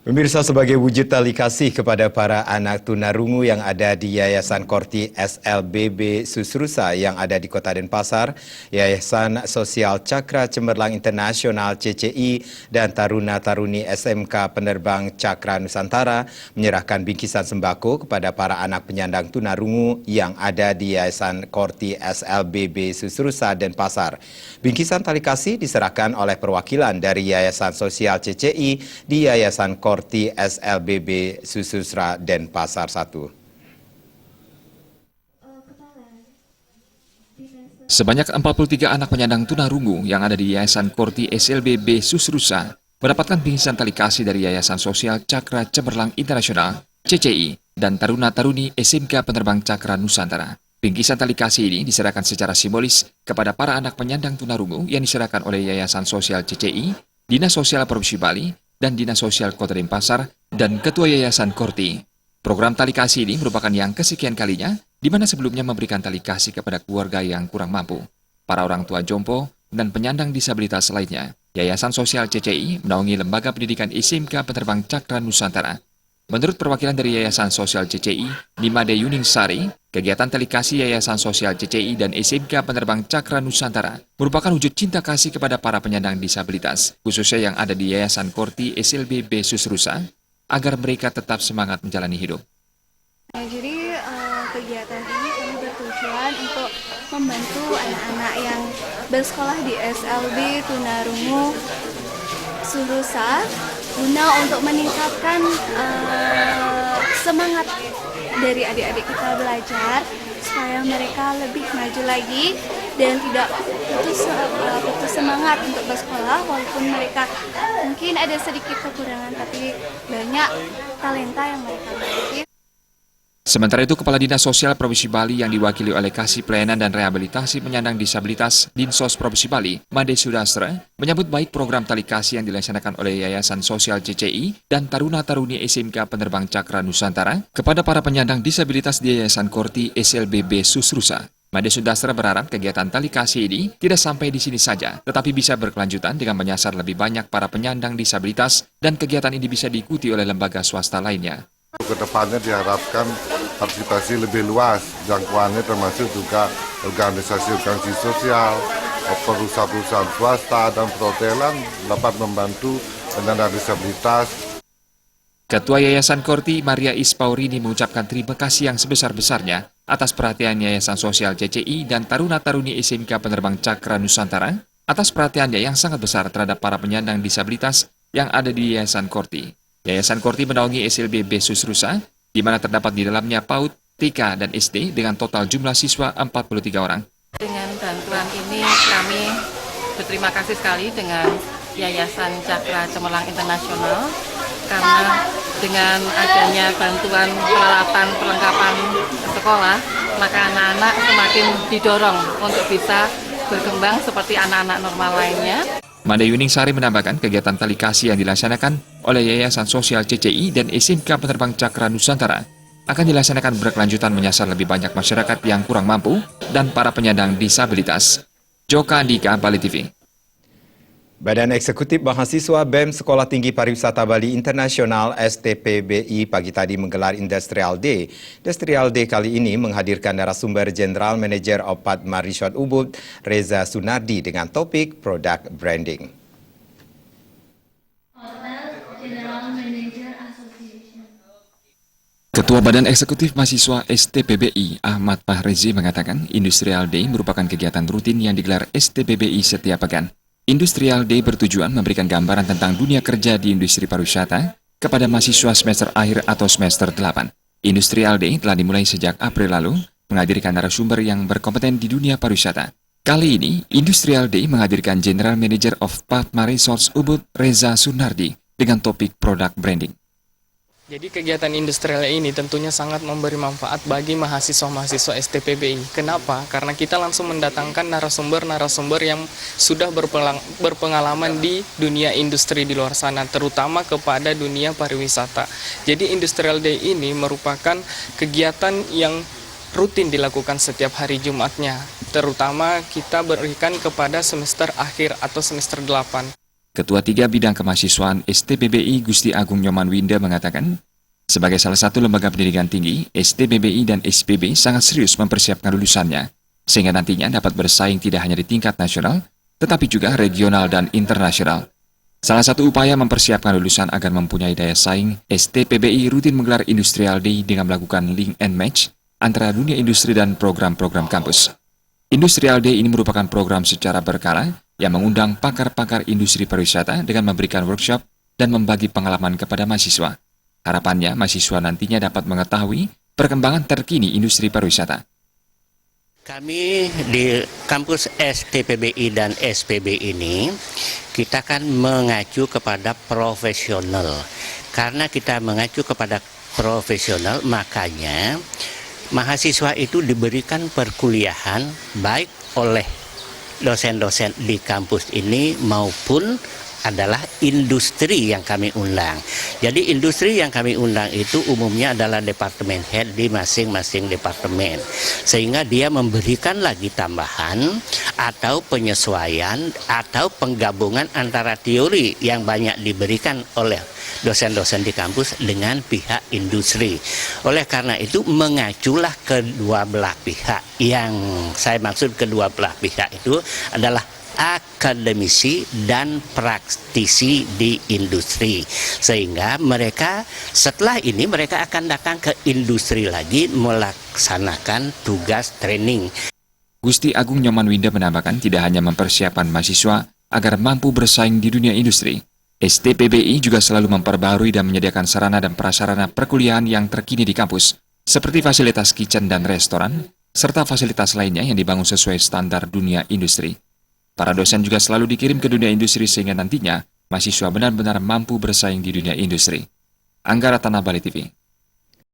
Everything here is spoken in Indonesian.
Pemirsa, sebagai wujud tali kasih kepada para anak tunarungu yang ada di Yayasan Korti SLBB Susrusa yang ada di Kota Denpasar, Yayasan Sosial Cakra Cemerlang Internasional CCI dan Taruna Taruni SMK Penerbang Cakra Nusantara menyerahkan bingkisan sembako kepada para anak penyandang tunarungu yang ada di Yayasan Korti SLBB Susrusa Denpasar. Bingkisan tali kasih diserahkan oleh perwakilan dari Yayasan Sosial CCI di Yayasan Korti SLBB Susrusa Denpasar 1. Sebanyak 43 anak penyandang tunarungu yang ada di Yayasan Korti SLBB Susrusa mendapatkan bingkisan tali kasih dari Yayasan Sosial Cakra Cemerlang Internasional CCI dan Taruna Taruni SMK Penerbang Cakra Nusantara. Bingkisan tali kasih ini diserahkan secara simbolis kepada para anak penyandang tunarungu yang diserahkan oleh Yayasan Sosial CCI, Dinas Sosial Provinsi Bali, dan Dinas Sosial Kota Denpasar, dan Ketua Yayasan Korti. Program tali kasih ini merupakan yang kesekian kalinya, di mana sebelumnya memberikan tali kasih kepada keluarga yang kurang mampu, para orang tua jompo, dan penyandang disabilitas lainnya. Yayasan Sosial CCI menaungi Lembaga Pendidikan SMK Penerbang Cakra Nusantara. Menurut perwakilan dari Yayasan Sosial CCI, Nimade Yuningsari, kegiatan tali kasih Yayasan Sosial CCI dan SMK Penerbang Cakra Nusantara merupakan wujud cinta kasih kepada para penyandang disabilitas, khususnya yang ada di Yayasan Korti SLBB Susrusa, agar mereka tetap semangat menjalani hidup. Jadi kegiatan ini kami bertujuan untuk membantu anak-anak yang bersekolah di SLB Tunarungu Susrusa guna untuk meningkatkan semangat dari adik-adik kita belajar supaya mereka lebih maju lagi dan tidak putus semangat untuk bersekolah walaupun mereka mungkin ada sedikit kekurangan tapi banyak talenta yang mereka miliki. Sementara itu, Kepala Dinas Sosial Provinsi Bali yang diwakili oleh Kasih Pelayanan dan Rehabilitasi Penyandang Disabilitas Dinsos Provinsi Bali, Made Sudastra, menyambut baik program tali kasih yang dilaksanakan oleh Yayasan Sosial CCI dan Taruna Taruni SMK Penerbang Cakra Nusantara kepada para penyandang disabilitas di Yayasan Korti SLBB Susrusa. Made Sudastra berharap kegiatan tali kasih ini tidak sampai di sini saja, tetapi bisa berkelanjutan dengan menyasar lebih banyak para penyandang disabilitas dan kegiatan ini bisa diikuti oleh lembaga swasta lainnya. Kedepannya diharapkan partisipasi lebih luas, jangkauannya termasuk juga organisasi-organisasi sosial, perusahaan-perusahaan swasta, dan perhotelan dapat membantu penyandang disabilitas. Ketua Yayasan Korti, Maria Ispaurini, mengucapkan terima kasih yang sebesar-besarnya atas perhatian Yayasan Sosial CCI dan Taruna Taruni SMK Penerbang Cakra Nusantara atas perhatiannya yang sangat besar terhadap para penyandang disabilitas yang ada di Yayasan Korti. Yayasan Korti menaungi SLBB Susrusa, di mana terdapat di dalamnya PAUD, TK, dan SD dengan total jumlah siswa 43 orang. Dengan bantuan ini kami berterima kasih sekali dengan Yayasan Cakra Cemerlang Internasional karena dengan adanya bantuan perlengkapan sekolah, maka anak-anak semakin didorong untuk bisa berkembang seperti anak-anak normal lainnya. Made Yuningsari menambahkan kegiatan tali kasih yang dilaksanakan oleh Yayasan Sosial CCI dan SMK Penerbang Cakra Nusantara akan dilaksanakan berkelanjutan menyasar lebih banyak masyarakat yang kurang mampu dan para penyandang disabilitas. Joka Andika, Bali TV. Badan Eksekutif Mahasiswa BEM Sekolah Tinggi Pariwisata Bali Internasional STPBI pagi tadi menggelar Industrial Day. Industrial Day kali ini menghadirkan narasumber General Manager Opat Marisot Ubud, Reza Sunardi dengan topik Product Branding. Ketua Badan Eksekutif Mahasiswa STPBI Ahmad Fahrezi mengatakan Industrial Day merupakan kegiatan rutin yang digelar STPBI setiap pekan. Industrial Day bertujuan memberikan gambaran tentang dunia kerja di industri pariwisata kepada mahasiswa semester akhir atau semester 8. Industrial Day telah dimulai sejak April lalu, menghadirkan narasumber yang berkompeten di dunia pariwisata. Kali ini, Industrial Day menghadirkan General Manager of Patma Resorts Ubud, Reza Sunardi, dengan topik Product Branding. Jadi kegiatan industrial ini tentunya sangat memberi manfaat bagi mahasiswa-mahasiswa STPBI. Kenapa? Karena kita langsung mendatangkan narasumber-narasumber yang sudah berpengalaman di dunia industri di luar sana, terutama kepada dunia pariwisata. Jadi Industrial Day ini merupakan kegiatan yang rutin dilakukan setiap hari Jumatnya, terutama kita berikan kepada semester akhir atau semester 8. Ketua 3 Bidang Kemahasiswaan STPBI Gusti Agung Nyoman Winda mengatakan, sebagai salah satu lembaga pendidikan tinggi, STPBI dan SPB sangat serius mempersiapkan lulusannya, sehingga nantinya dapat bersaing tidak hanya di tingkat nasional, tetapi juga regional dan internasional. Salah satu upaya mempersiapkan lulusan agar mempunyai daya saing, STPBI rutin menggelar Industrial Day dengan melakukan link and match antara dunia industri dan program-program kampus. Industrial Day ini merupakan program secara berkala yang mengundang pakar-pakar industri pariwisata dengan memberikan workshop dan membagi pengalaman kepada mahasiswa. Harapannya, mahasiswa nantinya dapat mengetahui perkembangan terkini industri pariwisata. Kami di kampus STPBI dan SPB ini, kita kan mengacu kepada profesional. Karena kita mengacu kepada profesional, makanya mahasiswa itu diberikan perkuliahan baik oleh dosen-dosen di kampus ini maupun adalah industri yang kami undang. Jadi industri yang kami undang itu umumnya adalah departemen head di masing-masing departemen. Sehingga dia memberikan lagi tambahan atau penyesuaian atau penggabungan antara teori yang banyak diberikan oleh dosen-dosen di kampus dengan pihak industri. Oleh karena itu mengaculah kedua belah pihak. Yang saya maksud kedua belah pihak itu adalah akademisi dan praktisi di industri, sehingga mereka setelah ini mereka akan datang ke industri lagi melaksanakan tugas training. Gusti Agung Nyoman Winda menambahkan tidak hanya mempersiapkan mahasiswa agar mampu bersaing di dunia industri, STPBI juga selalu memperbarui dan menyediakan sarana dan prasarana perkuliahan yang terkini di kampus, seperti fasilitas kitchen dan restoran, serta fasilitas lainnya yang dibangun sesuai standar dunia industri. Para dosen juga selalu dikirim ke dunia industri sehingga nantinya mahasiswa benar-benar mampu bersaing di dunia industri. Anggara Tanah Bali TV.